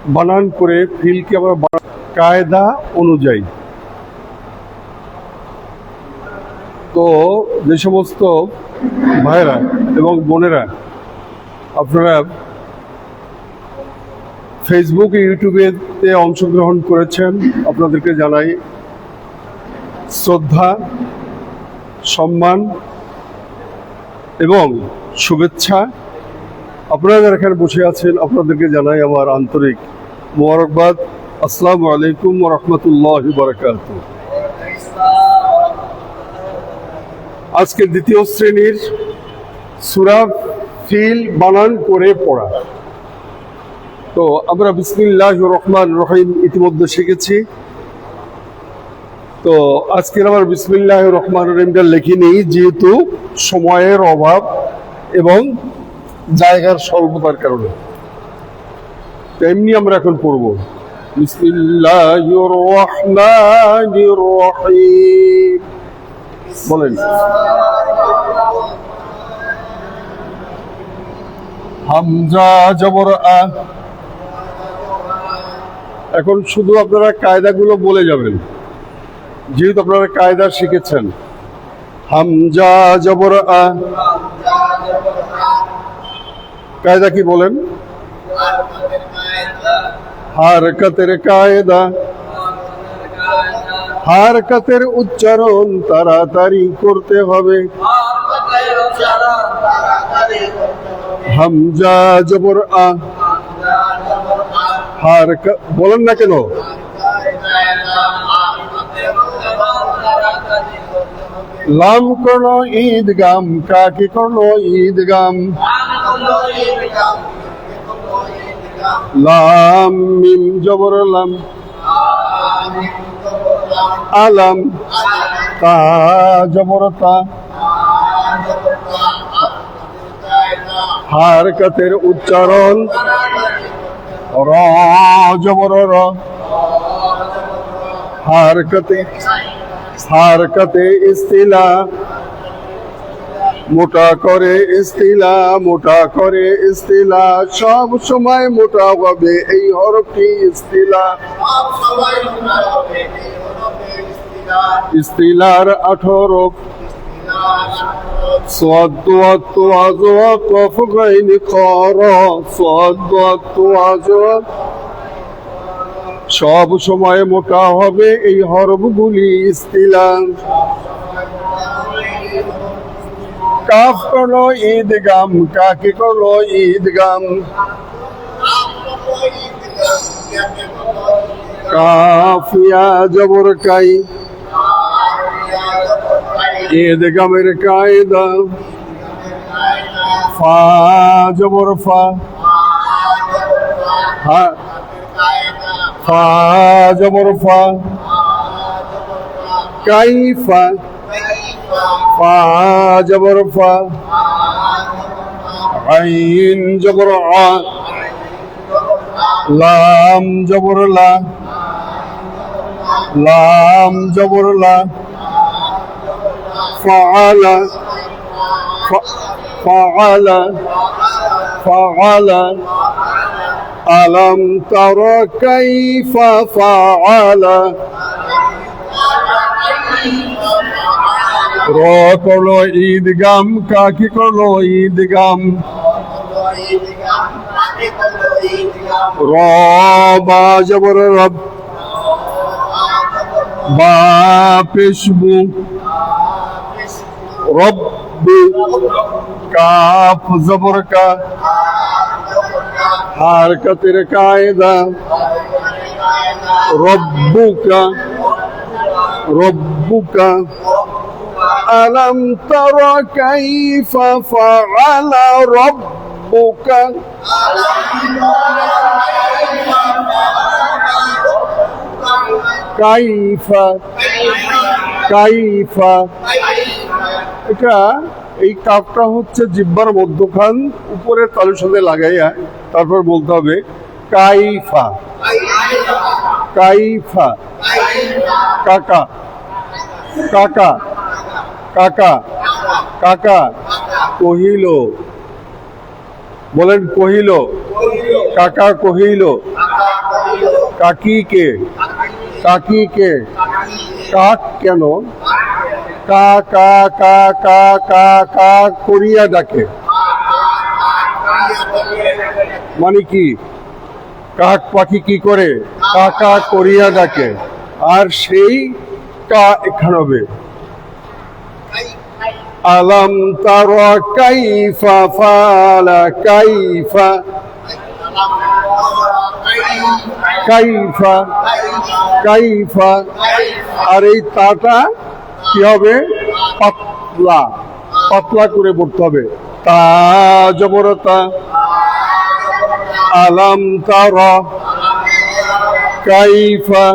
বানান করে ফিলকে আমরা কায়দা অনুযায়ী। তো যে সমস্ত ভাইরা এবং বোনেরা আপনারা ফেসবুক ইউটিউবেতে অংশগ্রহণ করেছেন, আপনাদেরকে জানাই শ্রদ্ধা, সম্মান এবং শুভেচ্ছা। আপনারা যারা এখানে বসে আছেন আপনাদেরকে জানাই আমার আন্তরিক মোবারকবাদ। আসসালামু আলাইকুম ওয়া রাহমাতুল্লাহি ওয়া বারাকাতুহু। আজকে দ্বিতীয় শ্রেণীর সূরা ফিল বানান করে পড়া। তো আমরা বিসমিল্লাহির রহমানির রহিম ইতিমধ্যে শিখেছি। তো আজকের আবার বিসমিল্লাহির রহমানির রহিমটা লিখিনি, যেহেতু সময়ের অভাব এবং জায়গার স্বল্পতার কারণে। তেমনি আমরা এখন পড়ব বিসমিল্লাহির রহমানির রহিম। বলেন হামজা জবর আ। এখন শুধু আপনারা কায়দাগুলো বলে যাবেন, যেহেতু আপনারা কায়দা শিখেছেন। হামজা জবর আ, কায়দা কি বলেন? হারকাতের কায়দা। হারকাতের উচ্চারণ তাড়াতাড়ি করতে হবে। হামজা জবর আ। বলেন না কেন? লাম করলো ঈদগাম, কাকে করলো ঈদগাম? লাম মিম জবর লাম। আলাম তা জবর তা। হারকাতের উচ্চারণ র জবর র। হারকাতে ইস্তিলা, মোটা করে ইস্তিলা, মোটা করে ইস্তিলা, সব সময় মোটা হবে এই হরফটি ইস্তিলা। ইস্তিলার 18 صاد ضاد طا قاف غين قارا صاد ضاد طا। সব সময় মোটা হবে এই হরফগুলি ইস্তিলা। কাফ করলো ঈদগাম, কাকে করলো ঈদগাম? কাফিয়া জবর কাই, ঈদগামের কায়দা। ফা জবর ফা। ফা জবর ফা। কাইফা। ফা জবর ফা। আইন জবর আ। লাম জবর লা। লাম জবর লা। ফাআলা। ফাআলা। ফাআলা। আলম তারা কাইফা ফাআলা। র করলো ঈদগাম, কাকে করলো ঈদগাম? র বা জবর রব। বা পেশবু। রব্বু। কাফ জবর কা। হারকাতের কায়দা রব্বুকা। রব্বুকা। আলম তারা কাইফা ফাআলা রব্বুকা। কাইফা। কাইফা। এটা এই কাফটা হচ্ছে জিহ্বার মধ্যখান উপরে তালুর সাথে লাগাইয়া তারপর বলতে হবে কাইফা। কাইফা। কাকা। কাকা। কাকা। কাকা। কহিল। বলেন কহিল। কাকা কহিল কাকিকে, কাকিকে কাক কেন? কা কা কা কা কা কা করিয়া ডাকে, মানে কি? কাক পাখি কি করে? কাকা করিয়া ডাকে। আর সেই কা এখানে হবে আলাম তারা কাইফা ফালা কাইফা, কাইফা কাইফা। আর এই তাটা কি হবে? পাতলা, পাতলা করে পড়তে হবে। তা জবরতা আলাম তারা কাইফা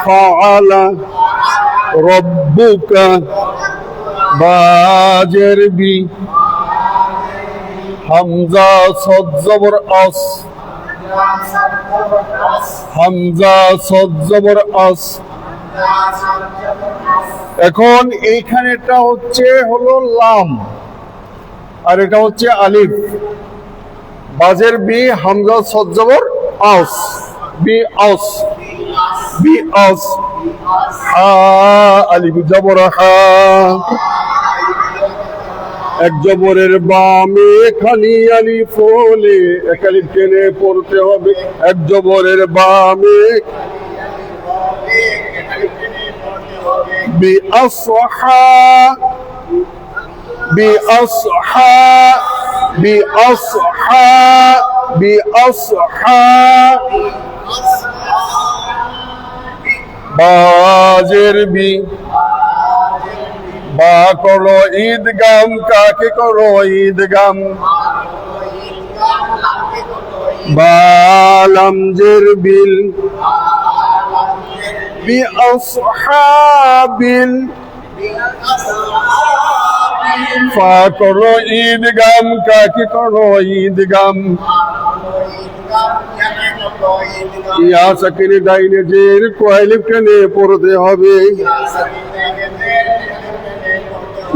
ফাআলা রব্বুকা, বাজের বি, হামজা সদ জবর আস, হামজা সদ জবর আস। এখন এইখানেটা হলো লাম, আর এটা হচ্ছে আলিফ। বাজের বি, হামজা সদ জবর আস, বি আস, বি আস। হা আলিফ জবর হা, এক জবরের বামে খালি আলিফ হলে এক আলিফ টেনে পড়তে হবে। এক জবরের বামে বি আসহা, বি আসহা, বি আসহা, বি আসহা। বাজের বি, বা করো ঈদগাম, কাকে করো ঈদগাম? বালাম জের বিল, বি আসহাবিল, ফা করো ঈদগাম, কাকে করো ঈদগাম? ইয়া সাকিনে ডাইনে জের কোয়ালিফ টেনে পড়তে হবে।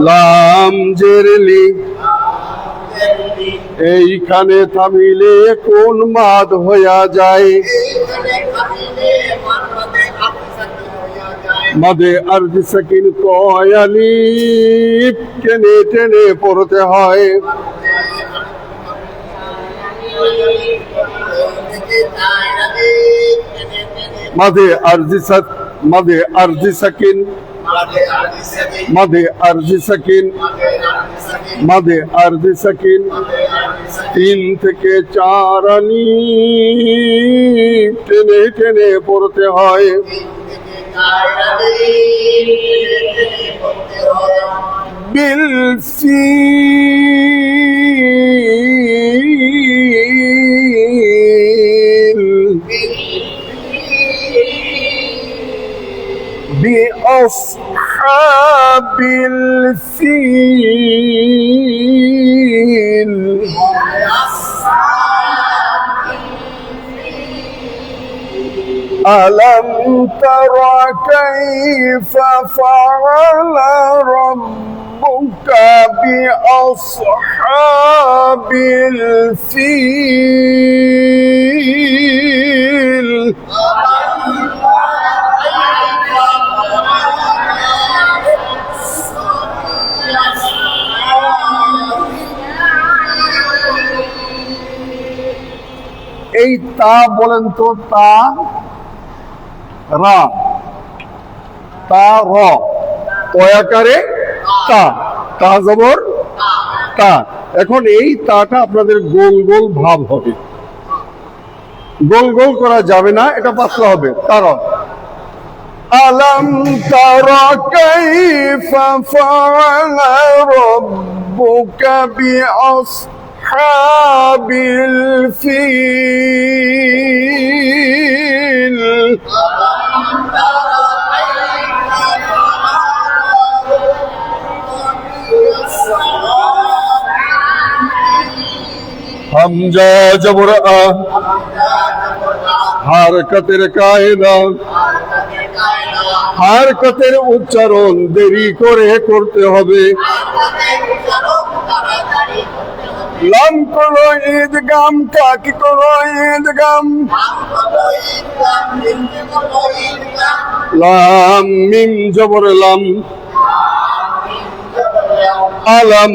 লাম জের লি, এইখানে থামিলে কোন মাদ হইয়া যায়? মাদে আরজি সাকিন কয়ালিফ টেনে টেনে পড়তে হয়। মাদে আরজি সাক, মাদে আরজি সাকিন, মাদে আরজি সাকিন, মাদে আরজি সাকিন। 3 থেকে 4 আলিফ টেনে টেনে পড়তে হয়। বিল ফিল, بأصحاب الفيل، ألم تر كيف فعل ربك بأصحاب الفيل؟ এই তা বলেন তো, তা রা, তা র, তয়াকারে তা, তা জবর তা। এখন এই তাটা আপনাদের গোল গোল ভাব হবে, গোল গোল করা যাবে না, এটা পাতলা হবে। তার আলাম তারা কাইফা ফাআলা রাব্বুকা বিআসহাবিল ফিল। হামজা জবর আ, হারকতের কায়দা, হারকতের উচ্চারণ দেরি করে করতে হবে। লাম করো ঈদগাম কাকে করো ঈদগাম লাম মিম জবর লাম আলম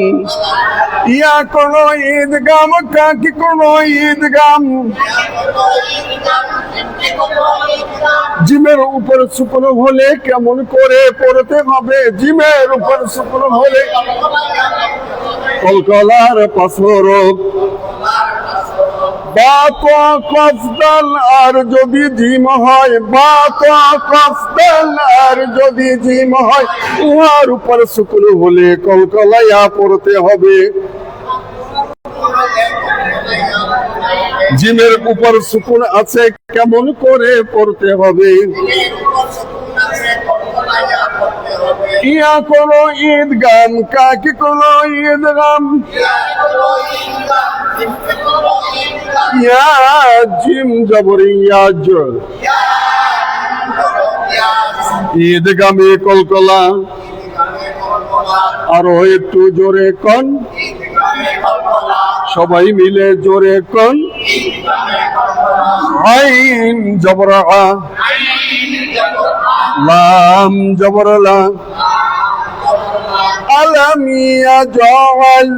ইয়া করো ঈদগাম কাকে করো ঈদগাম জিমের উপর সুকুন হলে কেমন করে পড়তে হবে জিমের উপর সুকুন হলে কলকলার পাথর বা তো কফদাল আর যদি জিম হয় বা তো কফদাল আর যদি জিম হয় উহার উপর সুকুন হলে কলকলাইয়া পড়তে হবে জিমের উপর সুকুন আছে কেমন করে পড়তে হবে ইয়া করো ঈদগাম কাকে করো ঈদগাম ইয়া জিম জবর ইয়াজ ঈদগামে কলকলা আরো একটু জোরে কন সবাই মিলে জোরে কন আইন জবর আ লাম জবর লা আলাম ইয়াজআল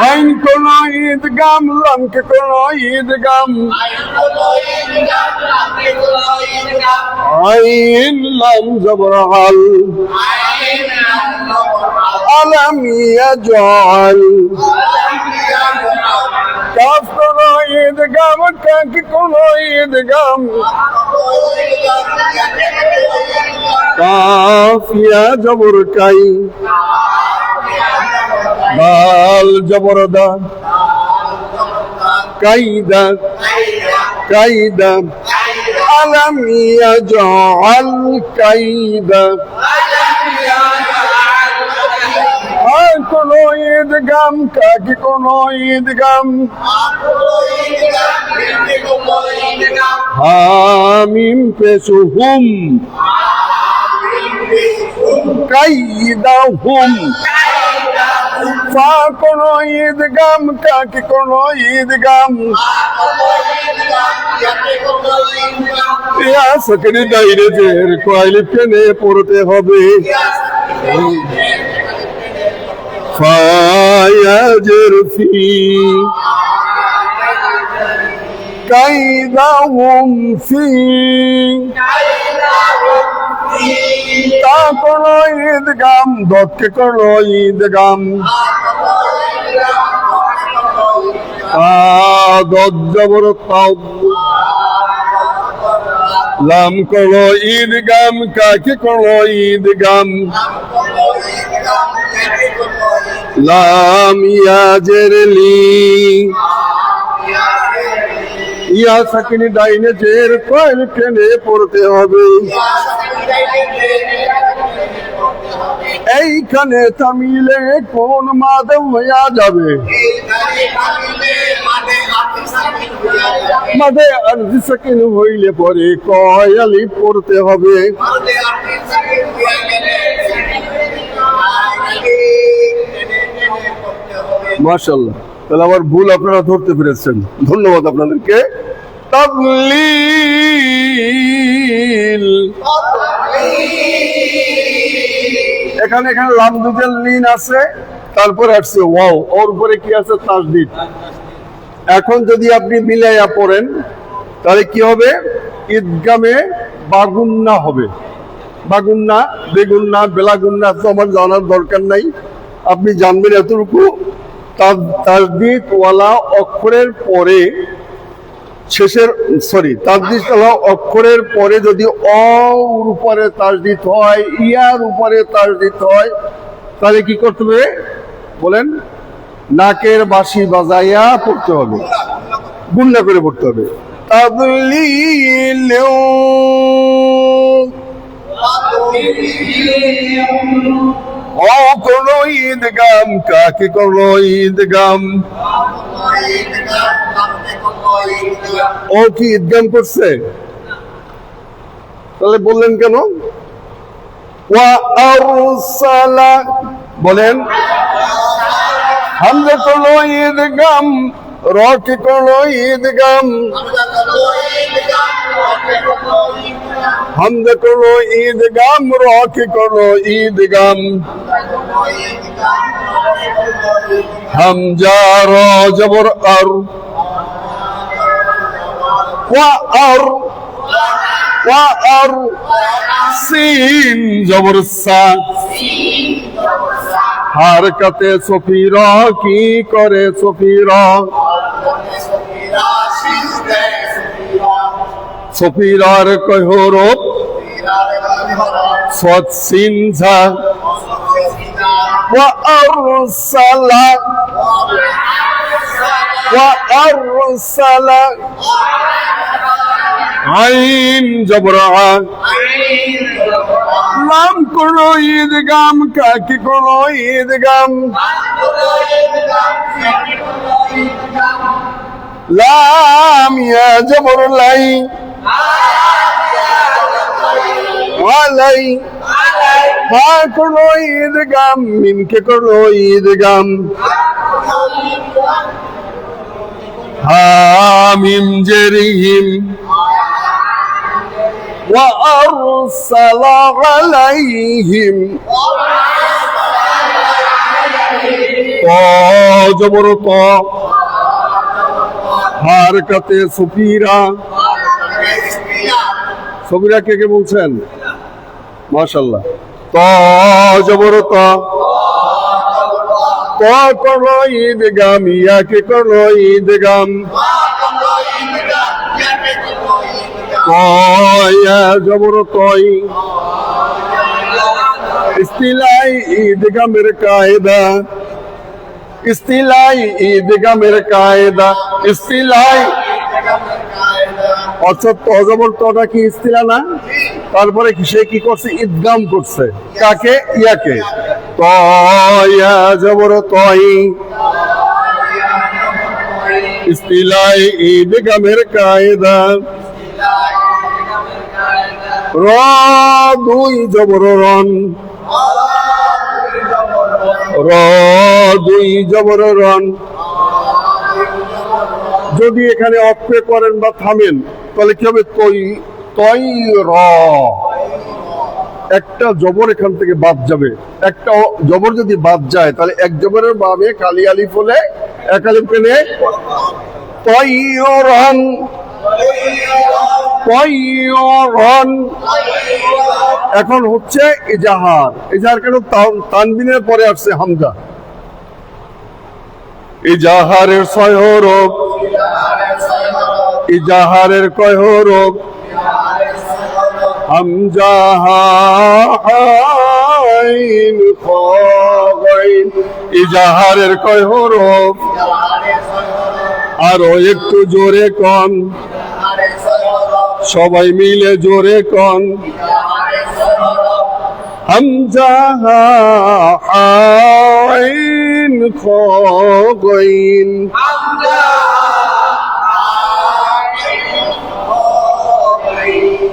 আইন কোন ঈদগাম লামকে কোন ঈদগাম আইন লাম জবর আল আলাম ইয়াজআল কাফ কোন ঈদগাম কাকে কোন ঈদগাম কাফ ইয়া জবর কাই দাল জবর দা কাইদা কাইদা আলাম ইয়াজআল কাইদা কোন ঈদগাম কাকে কোন ঈদগাম হামিম পেশু হুম কাইদা হুম ফা কোন ঈদগাম কাকে কোন ঈদগাম ইয়া সকরি দাইরে জের কয়লিফ টেনে পড়তে হবে ফায়াজের ফি কাইদাহুম ফি তা কোন ঈদগাম দকে কোন ঈদগাম জবর তাব লাম কোন ঈদগাম কাকে কোন ঈদগাম লাম ইয়াজের লি ইয়া সাকিনি ডাইনে জের কয়েল টেনে পড়তে হবে এইখানে তামিলে কোন মাদ হইয়া যাবে মাদে আরজি সাকিন হইলে পরে কয়ালি পড়তে হবে মাশাআল্লাহ তাহলে আমার ভুল আপনারা ধরতে পেরেছেন ধন্যবাদ আপনাদেরকে তাদলিল এখানে লাম দুজেল লিন আছে তারপরে আসছে ওয়াও ওর উপরে কি আছে তাসদিদ এখন যদি আপনি মিলাইয়া পড়েন তাহলে কি হবে ঈদগামে বাগুন্না হবে বাগুন্না বেগুন্না বেলাগুন্না তো আমার জানার দরকার নাই আপনি জানবেন এতটুকু তাসদিদ ওয়ালা অক্ষরের পরে শেষের তাসদিদ ওয়ালা অক্ষরের পরে যদি অর উপরে তাসদিদ হয় ইয়ার উপরে তাসদিদ হয় তাহলে কি করতে হবে বলেন নাকের বাঁশি বাজাইয়া পড়তে হবে গুন্না করে পড়তে হবে তাদলিল ও কোন ঈদগাম কাকে কোন ঈদগাম ও কি ঈদগাম করছে তাহলে বললেন কেন ওয়া আরসালা বলেন হামজা করলো ঈদগাম, র কি করলো ঈদগাম, হামজা করলো ঈদগাম, র কি করলো ঈদগাম, হামজা র জবর আর, ওয়া আর, ওয়া আর, সিন জবর সা, হারকাতে সফিরা কি করে সফিরা, সফিরার কয় হরফ, সদ সিন ঝা, ওয়া আরসালা, ওয়া আরসালা, আইন জবর আ, লাম করলো ঈদগাম, কাকি করলো ঈদগাম, লাম ইয়া জবর লাই, আলাই, হা করলো ঈদগাম, মিমকে করলো ঈদগাম, হামিম জেরিহিম, ওয়া আরসালা আলাইহিম, ত জবর ত, হারকাতে সফিরা, সফিরা কে কে বলছেন? মাশাআল্লাহ। ত জবর ত, ত করলো ঈদগাম, ইয়া কে করলো ঈদগাম, কয়া জবর কই, ইস্তিলাই ঈদগামের কায়দা, ইস্তিলাই ঈদগামের কায়দা, ইস্তিলাই অর্থাৎ অজবর তটা কি ইস্তিলা না? তারপরে সে কি করছে? ঈদগাম করছে। কাকে? ইয়াকে। তয়া জবর তই, ইস্তিলাই ঈদগামের কায়দা, র দুই জবর রন, র দুই জবর রন। যদি এখানে অপে করেন বা থামেন তাহলে কি হবে? তৈ, তৈ র, একটা জবর এখান থেকে বাদ যাবে। একটা জবর যদি বাদ যায় তাহলে এক জবরের বামে কালি আলিফ হলে এক আলিফ কেনে তৈ রন, তৈ রন। এখন হচ্ছে ইজাহার। ইজাহার কেন? তানবিনের পরে আসছে হামজা। ইজাহারের ৬ হরফ, ইজাহারের কয় হরফ? হামজা হা আইন খ গাইন। ইজাহারের কয় হরফ? আরো একটু জোরে কন, সবাই মিলে জোরে কন। হামজা হা আইন খ গাইন।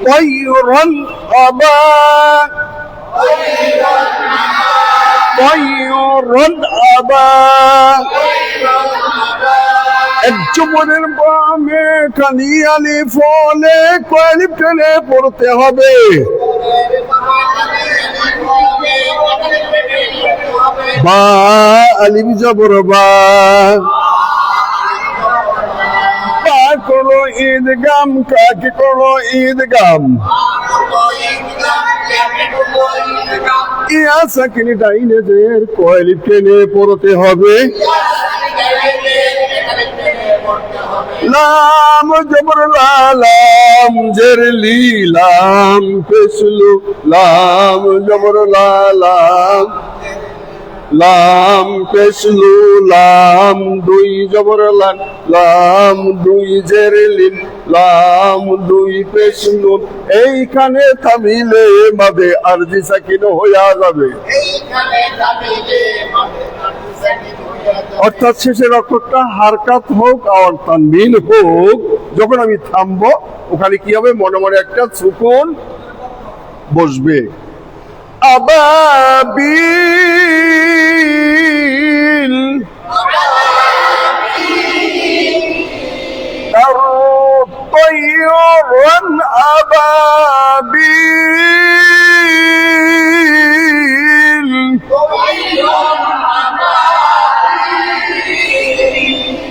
طيرا أبا، طيرا أبا। এক জবরের বামে কালি আলিফ হলে কয় আলিফ টেনে পড়তে হবে? বা আলিফ জবর বা। করলো ঈদগাম, কাকে করলো ঈদগাম? ইয়া সাকিন ডাইনে জের কয় আলিফ টেনে পড়তে হবে? লাম জবর লা, লাম জের লি, লাম পেশলু, লাম জবর লা, লাম, লাম পেশলু, লাম দুই জবর লান, লাম দুই জের লিন, লাম দুই পেশলু। এইখানে থামিলে মাদে আরজি সাকিন হইয়া যাবে। অর্থাৎ শেষের অক্ষরটা হারকাত হোক আর তানবিন হোক, যখন আমি থামবো ওখানে কি হবে? মনে মনে একটা সুকুন বসবে। আবাবিল طيرا أبابيل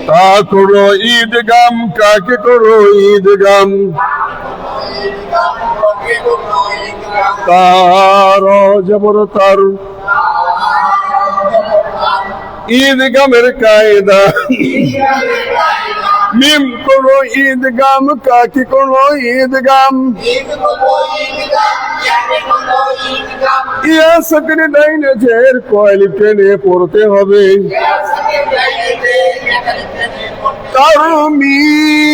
তা করো ঈদগাম কাকে করো ঈদগাম তার জবর তার ঈদগামের কায়দা মিম করো ঈদগাম কাকে করো ঈদগাম ইয়া সকলে ডাইনে জের কয়লি টেনে পড়তে হবে তারমিহিম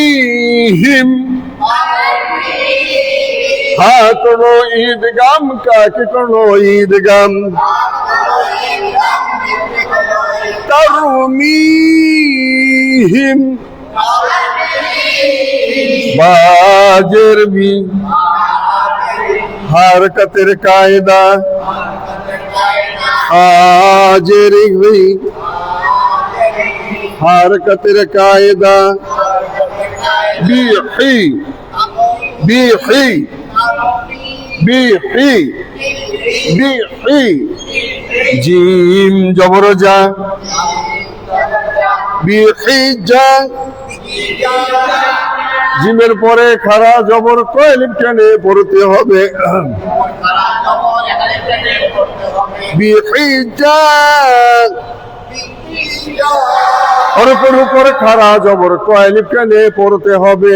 হা করো ঈদগাম কাকে করো ঈদগাম তারমিহিম বাজের বি হারকতের কায়দা হাজের বি হারকতের কায়দা বিহি বিহি বিহি বিহি জিম জবর যা বিহিজা জিমের পরে খাড়া জবর কয়লিফ টেনে পড়তে হবে বিহিজা হরফের উপরে খাড়া জবর কয়লিফ টেনে পড়তে হবে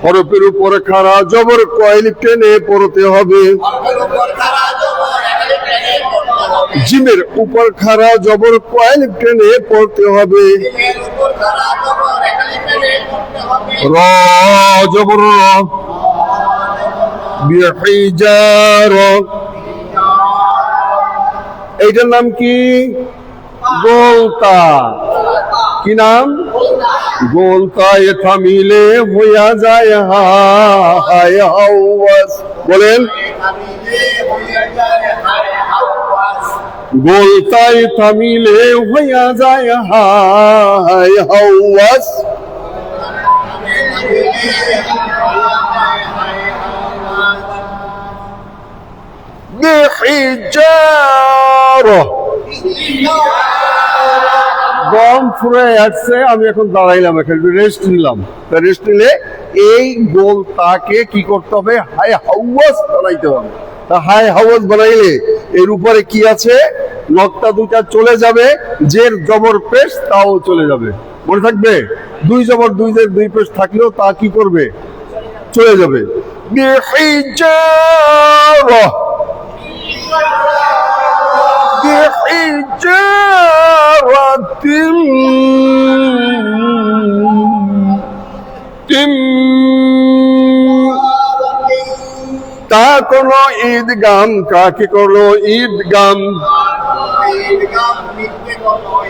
হরফের উপরে খাড়া জবর কয়লিফ টেনে পড়তে হবে জিমের উপর খাড়া জবর কয়লিফ টেনে পড়তে হবে র জবর বিহিজার এইটার নাম কি গোলতা কি নাম গোলতা এ থামিলে হইয়া যায় হায় হাওয়াস বলেন গোলতায় থামিলে হইয়া যায় হায় হাওয়াস বিহিজারা গম ফুরে আসছে আমি এখন দাঁড়াইলাম এখন রেস্ট নিলাম রেস্ট নিলে এই গোল তাকে কি করতে হবে হাই হাওয়াস বানাইতে হবে তা হাই হাওয়াস বানাইলে এর উপরে কি আছে নকটা দুটা চলে যাবে যে জবর পেশ তাও চলে যাবে মনে থাকবে দুই জবর দুই পেশ থাকলেও তা কি করবে চলে যাবে বিহিজারা তা কোন ঈদগাম কাকে করলো ঈদগাম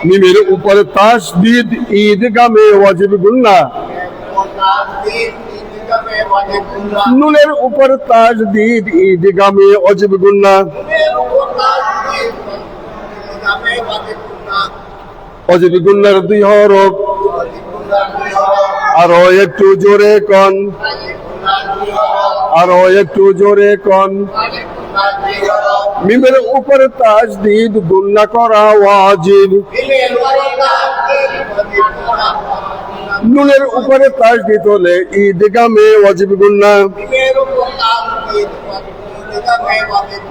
মিমের উপরে তাসদীদ ঈদগামে ওয়াজিব গুন্না নুনের উপর তাসদীদ ঈদগামে ওয়াজিব গুন্না ওয়াজিব গুন্নার দুই হরফ আরো একটু জোরে কোন আরো একটু জোরে কোন মিমের উপর তাসদীদ গুন্না করা ওয়াজিব নুনের উপরে তাসদীদ হলে ঈদগামে ওয়াজিব গুন্না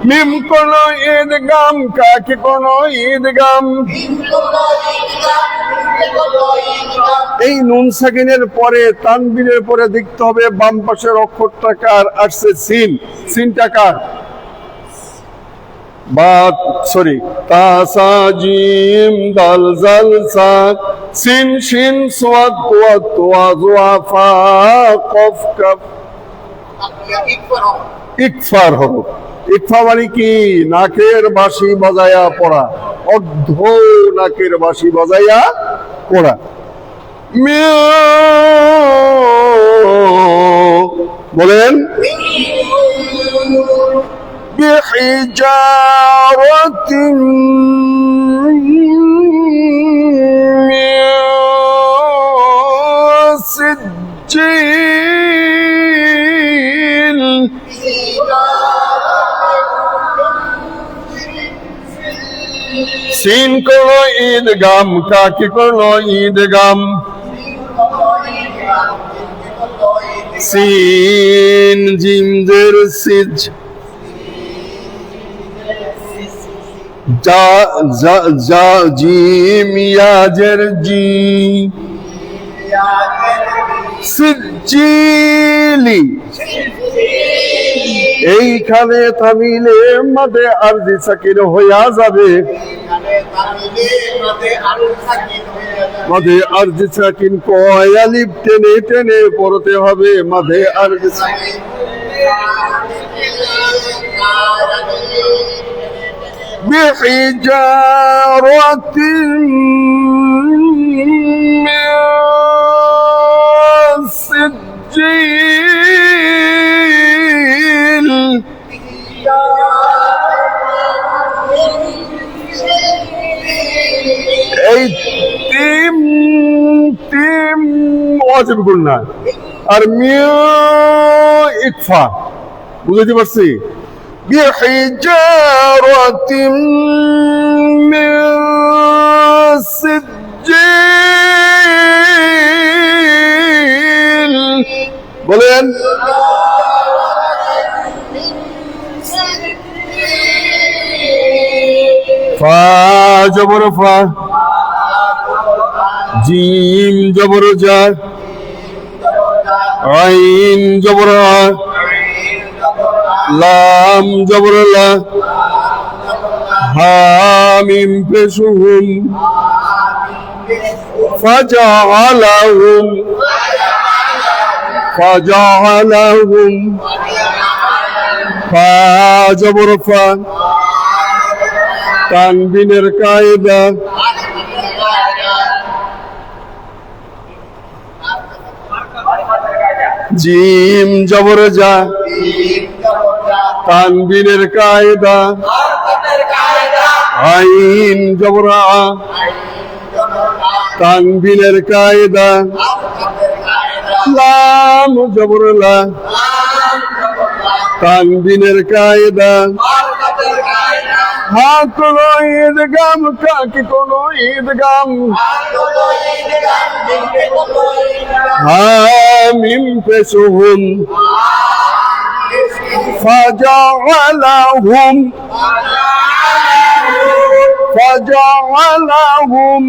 মিম কোন ঈদগাম কাকে কোন ঈদগাম এই নুন সাকিনের পরে তানবিনের পরে দেখতে হবে বাম পাশের অক্ষরটা কার আসছে সিন সিনটা কার বা সরি তা সা জিম দাল জাল সা সিন শিন সাদ ওয়া তোয়া জুয়া ফা কফ কাফ ইকফার হবে ইকফা মানে কি নাকের বাঁশি বাজায়া পড়া অর্ধ নাকের বাঁশি বাজায়া পড়া বলেন بحجارة من سجيل সিন করলো ঈদগাম, কাকে করলো ঈদগাম? সিন জিম জের সিজ, জা জা জা জিম ইয়াজের জি, সিজিলি। এইখানে তামিলে মাদে আরজি সাকিন হইয়া যাবে, মাদে আরজি সাকিন কয় আলিফ টেনে টেনে পড়তে হবে। মাদে আরজি সাকিন بحجارة من سجيل এই তিম তিম ওয়াজিব গুণনা আর মিউ ইকফা, বুঝতে পারছি? بحجارة من سجيل বলেন। ফা জবর ফা, জিম জবর জা, আইন জবর আ, লাম জবর লা, হা মিম পেশুহুম, ফাজআলাহুম, ফাজআলাহুম, ফা জবর ফা, তানবিনের কায়দা, জিম জবর জা, তানবিনের কায়দা, আইন জবর আ, তানবিনের কায়দা, লাম জবর লা, তানবিনের কায়দা, হা কোনো ঈদগাম, কাকে কোনো ঈদগাম, হা মিম পেশুহুম, ফাজআলাহুম, ফাজআলাহুম,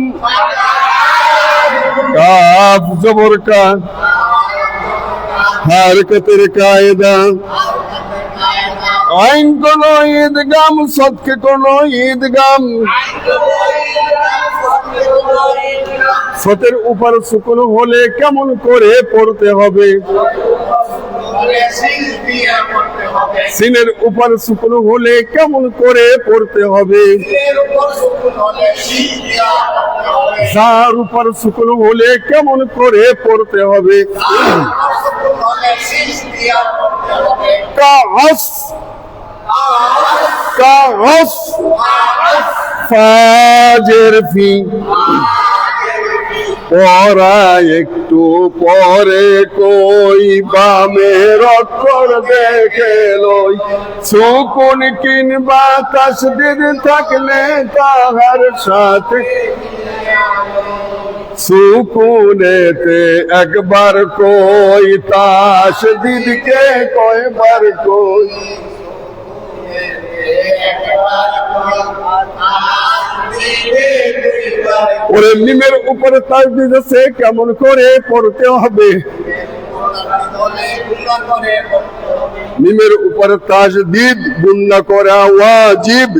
কাফ জবর কা, হারকতের কায়দা, আইন কোনো ঈদগাম, সদকে কোনো ঈদগাম, সতের উপর সুকুন হলে কেমন করে পড়তে হবে? সিনের উপর সুকুন হলে কেমন করে পড়তে হবে? যার উপর সুকুন হলে কেমন করে পড়তে হবে? কাস কাস, ফাজের ফি, পড়া একটু পরে কই, বামের অক্ষর দেখে লই, সুকুন কিংবা তাসদীদ থাকলে তাহার সাথে, সুকুনেতে একবার কই, তাসদীদকে কয়বার কই? ওরে মিমের উপরে তাসদীদ আছে, কেমন করে পড়তে হবে? মিমের উপরে তাসদীদ গুণনা করা ওয়াজিব।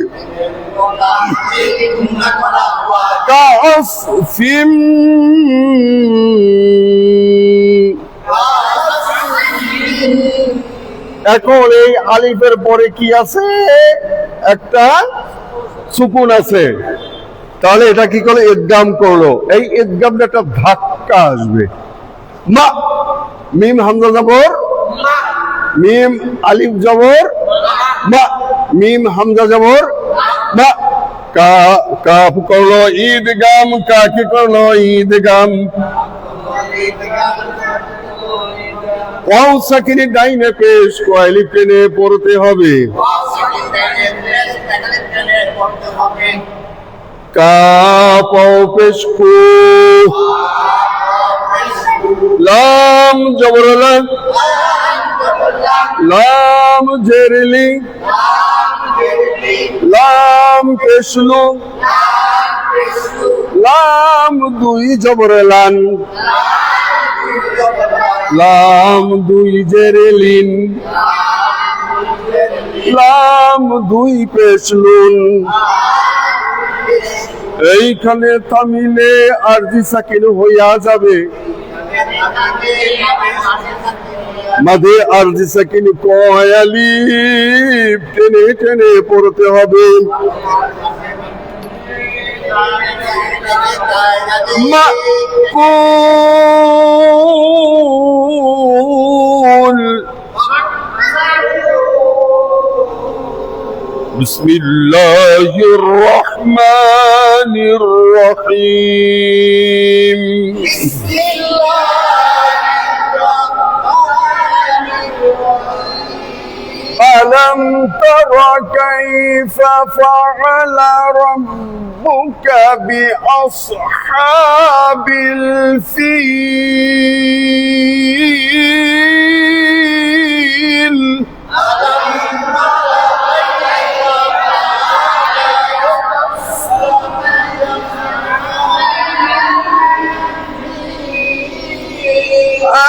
কাসফিম, এখন এই আলিফের পরে কি আছে? একটা সুকুন আছে, তাহলে এটা কি করলো? ইদগাম করলো। এই ইদগামটা একটা ধাক্কা আসবে। মা, মিম হামজা জবর, মিম আলিফ জবর, মা, মিম হামজা জবর বা, কাফ করলো ঈদগাম, কা কি করলো ঈদগাম, ওয়াও সাকিনের ডাইনে পেশ, কয়ালিফ টেনে পড়তে হবে। কাফ ওয়াও পেশ কু, লাম জবর লা, লাম জেরলি, লাম পেশলু, লাম দুই জবর লান, লাম দুই জেরেলিন, লাম দুই পেশলুন। এইখানে থামিলে আরজি সাকিন হইয়া যাবে, মাঝে আরজি সাকিন কয়ালিফ টেনে টেনে পড়তে হবে। মাকুল, বিসমিল্লাহির রহমানির রহিম। ألم تر كيف فعل ربك بأصحاب الفيل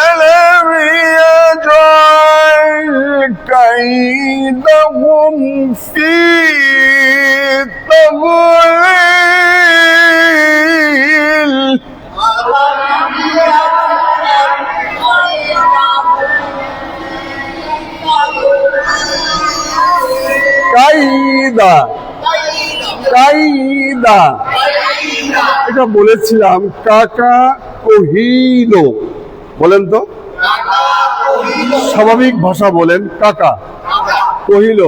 ألم يجعل كيدهم في تضليل কাইদা, কাইদা এটা বলেছিলাম। কাকা কহিল, বলেন তো স্বাভাবিক ভাষা বলেন। কাকা কহিল,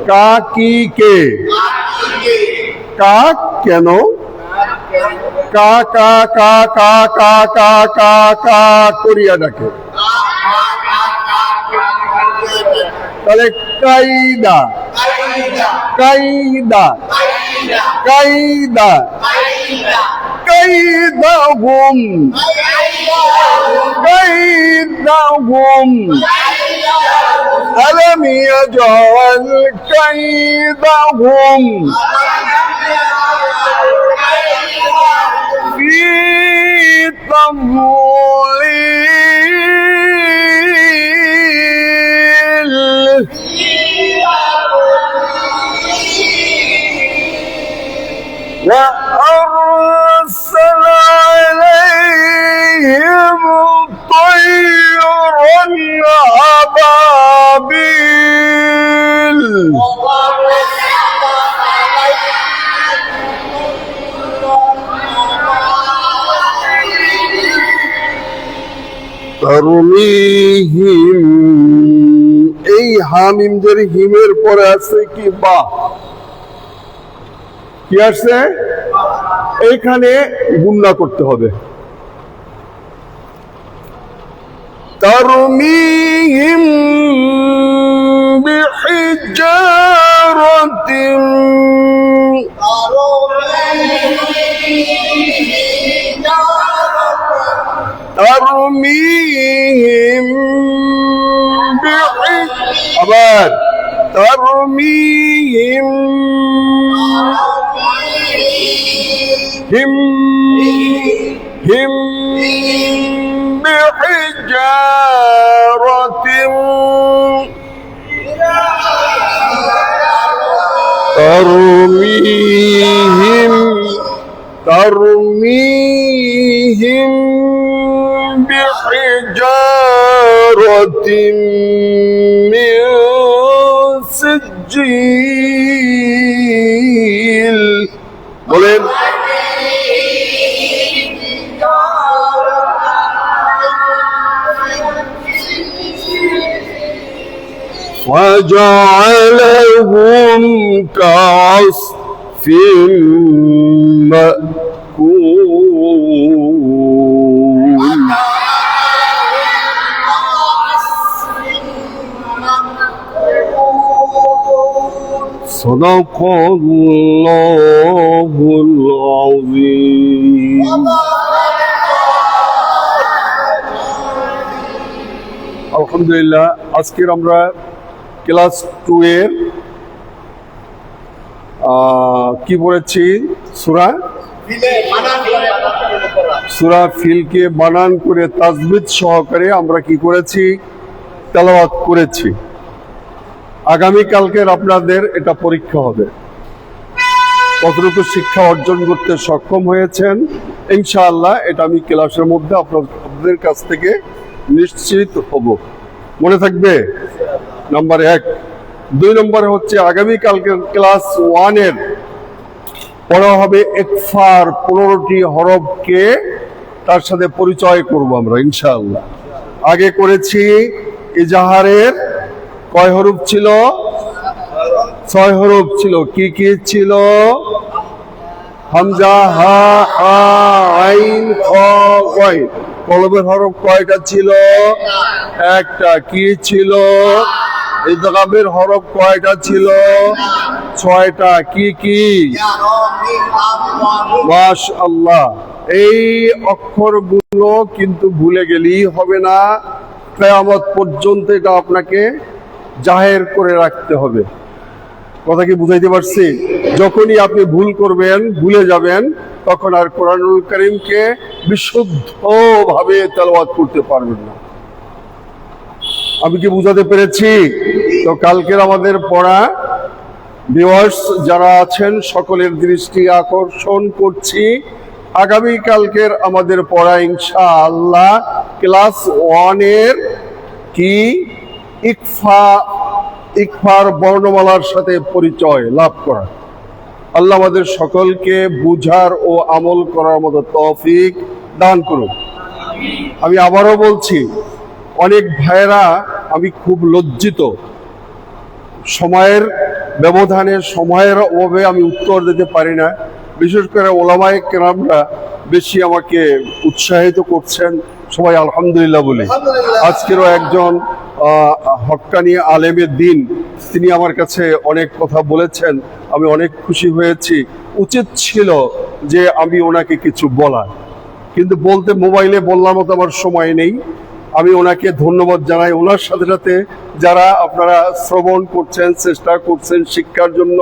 কা কি কে, কাক কেন, কা কা কা কা কা কা কা কা করিয়া ডাকে, তাহলে কাইদা, কাইদা, কাইদা, কাইদাহুম, কাইদাহুম, ألم يجعل كيدهم في تضليل وأرسل عليهم طيرا أبابيل তরমিহিম, এই হামিমদের হিমের পরে আছে কি বা, কি আসছে এইখানে গুণনা করতে হবে। তরমিহিম বিহিজারাতিন, তরমিহিম আবার তরমিহিম হিম হিম বিহিজারাতিন, তরমিহিম ترميهم بحجارة من سجيل বলেন فجعلهم كعصف مأكول. صدق الله العظيم. আলহামদুলিল্লাহ, আজকের আমরা ক্লাস 2 এর কি পড়েছি? সূরা ফিলকে বানান করে তাজবিদ সহকারে আমরা কি করেছি? তেলাওয়াত করেছি। আগামী কালকের আপনাদের এটা পরীক্ষা হবে, কতটুকু শিক্ষা অর্জন করতে সক্ষম হয়েছেন ইনশাআল্লাহ এটা আমি ক্লাসের মধ্যে আপনাদের কাছ থেকে নিশ্চিত হব। মনে থাকবে? নাম্বার 1। 2 নম্বরে হচ্ছে আগামী কালকের ক্লাস 1 এর পড়া হবে ইকফার 15টি হরফকে, তার সাথে পরিচয় করব আমরা ইনশাআল্লাহ। আগে করেছি ইজাহারের কয় হরফ ছিল? 6 হরফ ছিল। কি কি ছিল? হামজা, হা, হা, আইন, খ, কয়। কলবের হরফ কয়টা ছিল? একটা। কি ছিল? ইদগামের হরফ কয়টা ছিল? 6টা। কি কি? মাশাআল্লাহ। এই অক্ষরগুলো কিন্তু ভুলে গেলেই হবে না, কিয়ামত পর্যন্ত এটা আপনাকে জাহের করে রাখতে হবে। কথা কি বুঝাইতে পারছি? যখনই আপনি ভুল করবেন, ভুলে যাবেন, তখন আর কোরআনুল কারীমকে বিশুদ্ধভাবে তেলাওয়াত করতে পারবেন না। আমি কি বুঝাতে পেরেছি? তো কালকের আমাদের পড়া ভিউয়ার্স যারা আছেন সকলের দৃষ্টি আকর্ষণ করছি, আগামী কালকের আমাদের পড়া ইনশাআল্লাহ ক্লাস 1 এর কি? ইকফার বর্ণমালার সাথে পরিচয় লাভ করা। আল্লাহ আমাদের সকলকে বুঝার ও আমল করার মতো তৌফিক দান করুন। আমি আবারও বলছি, অনেক ভাইয়েরা, আমি খুব লজ্জিত, সময়ের ব্যবধানে, সময়ের অভাবে আমি উত্তর দিতে পারি না। বিশেষ করে ওলামায়ে কেরামরা বেশি আমাকে উৎসাহিত করছেন, সবাই আলহামদুলিল্লাহ বলি। আজকেরও একজন হক্কানি আলেমের দিন, তিনি আমার কাছে অনেক কথা বলেছেন, আমি অনেক খুশি হয়েছি। উচিত ছিল যে আমি ওনাকে কিছু বলা, কিন্তু বলতে মোবাইলে বললার মতো আমার সময় নেই। আমি ওনাকে ধন্যবাদ জানাই। ওনার সাথে সাথে যারা আপনারা শ্রবণ করছেন, চেষ্টা করছেন শিক্ষার জন্য,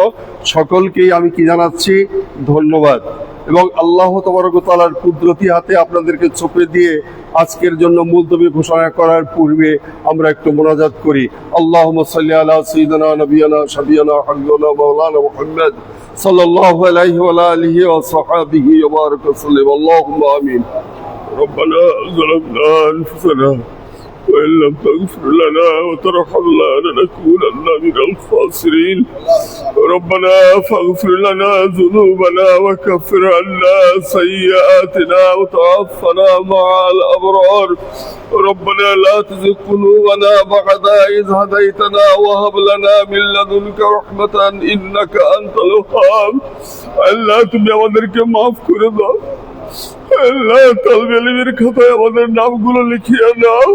সকলকেই আমি কি জানাচ্ছি? ধন্যবাদ। এবং আল্লাহ তাবারক ওয়া তাআলার কুদরতি হাতে আপনাদেরকে চোখে দিয়ে আজকের জন্য মুলতবি ঘোষণা করার পূর্বে আমরা একটু মোনাজাত করি। আল্লাহুম্মা সাল্লি আলা সাইয়্যিদিনা নাবিয়িনা শাফিয়িনা হাবিবিনা মাওলানা মুহাম্মদ সাল্লাল্লাহু আলাইহি ওয়া আলিহি ওয়া সাহবিহি ওয়া বারাকা সাল্লাম। আল্লাহুম্মা আমিন। ربنا ظلمنا أنفسنا وإن لم تغفر لنا وترحمنا لنكونن من الخاسرين. ربنا فاغفر لنا ذنوبنا وكفر عنا سيئاتنا وتوفنا مع الأبرار. ربنا لا تزغ قلوبنا بعد إذ هديتنا وهب لنا من لدنك رحمة إنك أنت الوهاب. আল্লাহ তুমি আমাদেরকে মাফ করে দাও। আল্লাহ তালবে ইলমের খাতায় আমাদের নামগুলো লিখিয়ে দাও।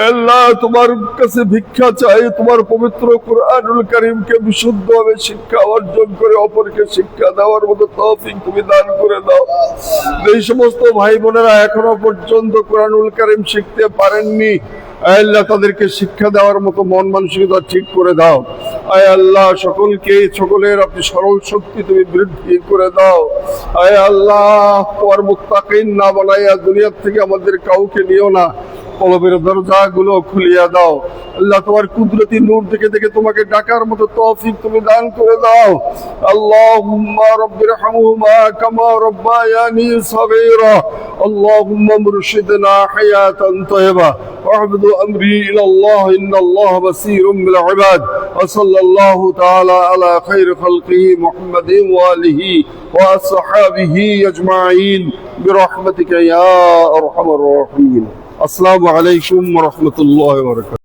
আল্লাহ তোমার কাছে ভিক্ষা চাই, তোমার পবিত্র কুরআনুল কারীমকে বিশুদ্ধভাবে শিক্ষা অর্জন করে অপরকে শিক্ষা দেওয়ার মতো তৌফিক তুমি দান করে দাও। এই সমস্ত ভাই বোনেরা এখনো পর্যন্ত কুরআনুল কারীম শিখতে পারেননি, আল্লাহ তাদেরকে শিক্ষা দেওয়ার মতো মন মানসিকতা ঠিক করে দাও। আয় আল্লাহ সকলের আপনি সরল শক্তি তুমি বৃদ্ধি করে দাও। আয় আল্লাহ তোমার মুত্তাকিন না বানাইয়া দুনিয়া থেকে আমাদের কাউকে নিও না, কলবের দরজাগুলো খুলিয়া দাও। আল্লাহ তোমার কুদরতি নূর থেকে দেখে তোমাকে ডাকার মতো তৌফিক তুমি দান করে দাও। আল্লাহুম্মা রাব্বিরহামহুমা কামা রাব্বায়ানি সাগীরা। আল্লাহুম্মা মুরশিদনা হায়াতান তাইয়্যিবা واعبد أمري إلى الله إن الله بصير بالعباد. وصلى الله تعالى على خير خلقه محمد وآله وأصحابه أجمعين برحمتك يا أرحم الراحمين. السلام عليكم ورحمة الله وبركاته.